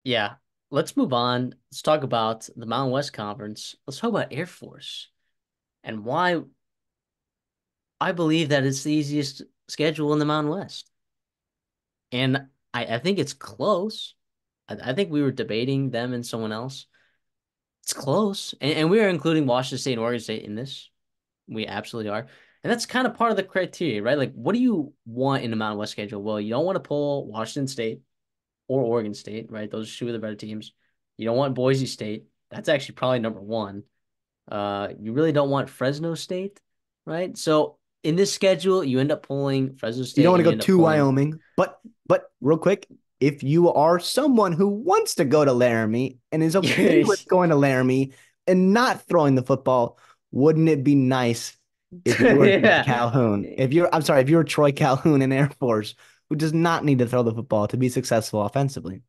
Yeah, let's move on. Let's talk about the Mountain West Conference. Let's talk about Air Force and why I believe that it's the easiest schedule in the Mountain West. And I think it's close. I think we were debating them and someone else. It's close. And we are including Washington State and Oregon State in this. We absolutely are. And that's kind of part of the criteria, right? Like, what do you want in the Mountain West schedule? Well, you don't want to pull Washington State or Oregon State, right? Those are two of the better teams. You don't want Boise State. That's actually probably number one. You really don't want Fresno State, right? So in this schedule, you end up pulling Fresno You don't State want and to you go end up to pulling. Wyoming, but real quick, if you are someone who wants to go to Laramie and is okay with going to Laramie and not throwing the football, wouldn't it be nice if you were Troy Yeah. Calhoun? I'm sorry, if you're Troy Calhoun in Air Force who does not need to throw the football to be successful offensively.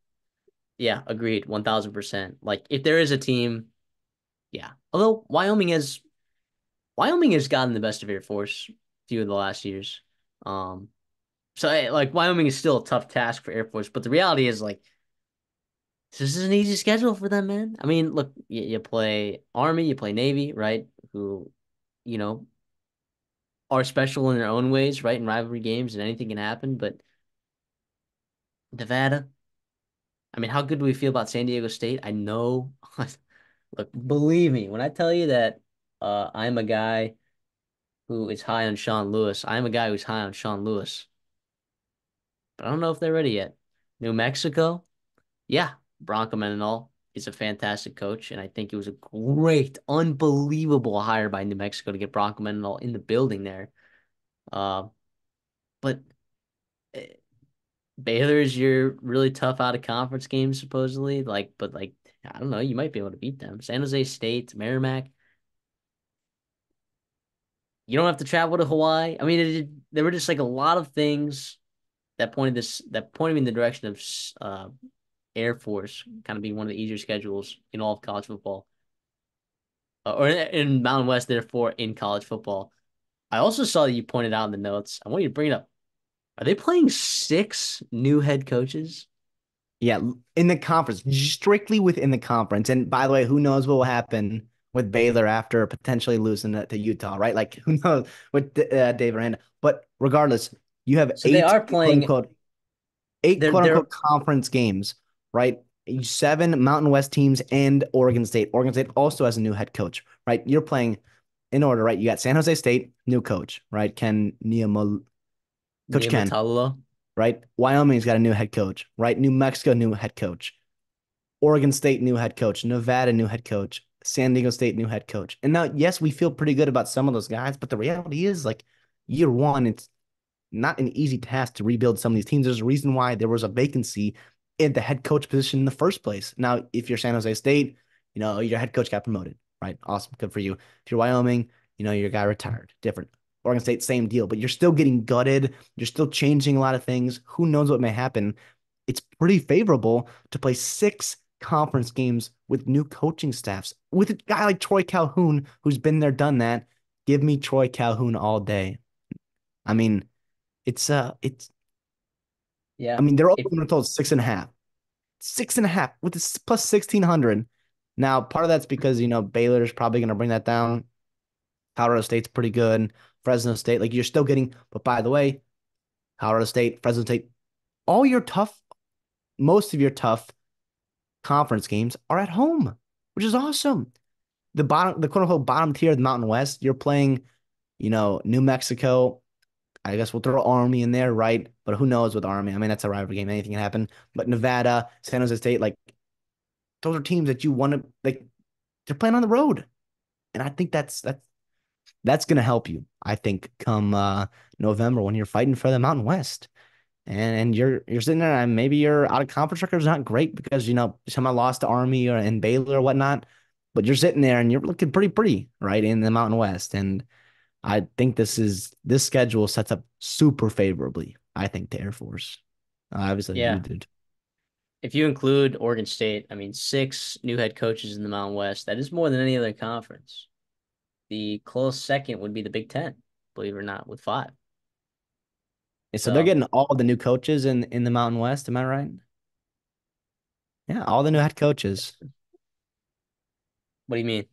Yeah, agreed. 1000%. Like if there is a team, yeah. Although Wyoming has gotten the best of Air Force few of the last years. Um, like Wyoming is still a tough task for Air Force, but the reality is like this is an easy schedule for them, man. I mean, look, you play Army, you play Navy, right? Who, you know, are special in their own ways, right? In rivalry games, and anything can happen. But Nevada, I mean, how good do we feel about San Diego State? I know. Look, believe me when I tell you that I'm a guy who is high on Sean Lewis. I'm a guy who's high on Sean Lewis, but I don't know if they're ready yet. New Mexico, yeah, Bronco Mendenhall is a fantastic coach, and I think it was a great, unbelievable hire by New Mexico to get Bronco Mendenhall in the building there. Uh, but uh, Baylor is your really tough out of conference game, supposedly. But I don't know, you might be able to beat them. San Jose State, Merrimack. You don't have to travel to Hawaii. I mean, there were just like a lot of things that pointed me in the direction of Air Force kind of being one of the easier schedules in all of college football, or in Mountain West, therefore in college football. I also saw that you pointed out in the notes. I want you to bring it up. Are they playing six new head coaches? Yeah, in the conference, strictly within the conference. And by the way, who knows what will happen with Baylor after potentially losing to Utah, right? Like, who knows with Dave Aranda. But regardless, you have So they are quote playing. unquote, eight quote They're unquote conference games, right? Seven Mountain West teams and Oregon State. Oregon State also has a new head coach, right? You're playing in order, right? You got San Jose State, new coach, right? Coach Ken, Niumatalolo. right? Wyoming's got a new head coach, right? New Mexico, new head coach. Oregon State, new head coach. Nevada, new head coach. San Diego State, new head coach. And now, yes, we feel pretty good about some of those guys, but the reality is, like, year one, it's not an easy task to rebuild some of these teams. There's a reason why there was a vacancy in the head coach position in the first place. Now, if you're San Jose State, your head coach got promoted, right? Awesome. Good for you. If you're Wyoming, your guy retired. Different. Oregon State, same deal, but you're still getting gutted. You're still changing a lot of things. Who knows what may happen? It's pretty favorable to play six conference games with new coaching staffs with a guy like Troy Calhoun, who's been there, done that. Give me Troy Calhoun all day. I mean, it's I Yeah. mean, they're If open total 6.5. 6.5 with this plus 1,600. Now, part of that's because, Baylor's probably going to bring that down. Colorado State's pretty good. Fresno State, like you're still getting, but by the way, Colorado State, Fresno State, all your tough, most of your tough conference games are at home, which is awesome. The quote unquote bottom tier of the Mountain West, you're playing, New Mexico. I guess we'll throw Army in there, right? But who knows with Army? I mean, that's a rivalry game. Anything can happen. But Nevada, San Jose State, like those are teams that you want to like. They're playing on the road, and I think that's going to help you. I think come November when you're fighting for the Mountain West, and you're sitting there, and maybe your out of conference record is not great because someone lost to Army or and Baylor or whatnot, but you're sitting there and you're looking pretty, right, in the Mountain West, and I think this schedule sets up super favorably, I think, to Air Force. Obviously, you yeah, did. if you include Oregon State, I mean, six new head coaches in the Mountain West. That is more than any other conference. The close second would be the Big Ten, believe it or not, with five. So they're So getting all the new coaches in the Mountain West. Am I right? Yeah, all the new head coaches. What do you mean?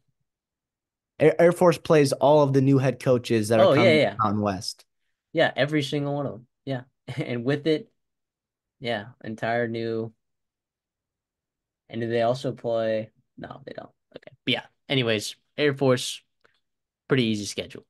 Air Force plays all of the new head coaches that are Oh yeah, coming to yeah, Mountain West. yeah. Every single one of them. Yeah, and with it, yeah, entire new. And do they also play? No, they don't. Okay, but yeah. Anyways, Air Force, pretty easy schedule.